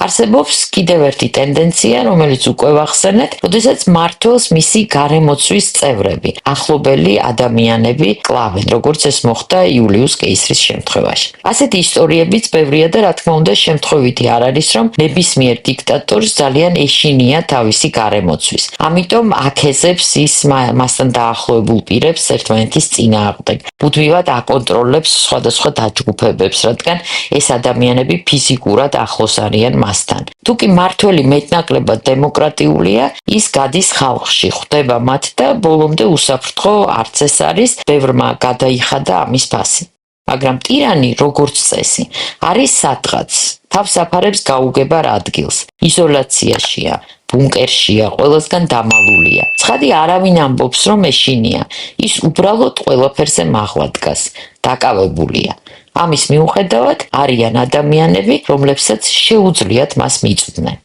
არსებობს კიდევ ერთი ტენდენცია, რომელიც უკვე ვახსენეთ, როდესაც მმართველს მისი გარემოცვის წევრები, ახლობელი ადამიანები კლავენ, როგორც ეს მოხდა იულიუს კეისრის შემთხვევაში. ასეთი ისტორიებიც ბევრია და რა თქმა უნდა შემთხვევითი არ არის, რომ ნებისმიერ დიქტატორს ძალიან ეშინია თავისი გარემოცვის. ამიტომ აკეზებს ის მასთან დაახლოებულ პირებს ერთმანეთის წინააღმდეგ. მუდმივად აკონტროლებს სხვადასხვა დაჯგუფებებს, რადგან ეს ადამიანები ფიზიკურად ახლოს არიან მასთან. თუ კი მმართველი მეტნაკლებად დემოკრატიულია, ის გადის ხალხში, ხვდება მათ და ბოლომდე უსაფრთხო არც ეს არის, ბევრმა გადაიხადა ამის ფასი. მაგრამ ტირანი, როგორც წესი, არის სადღაც, თავს აფარებს გაუგებარ ადგილს, იზოლაციაშია, ბუნკერშია, ყველასგან დამალულია. ცხადი არავინ ამბობს, რომ ეშინია, ის უბრალოდ ყველაფერზე მაღლა დგას, დაკავებულია. ამის მიუხედავად არიან ადამიანები, რომლებსაც შეუძლიათ მას მიწვდნენ.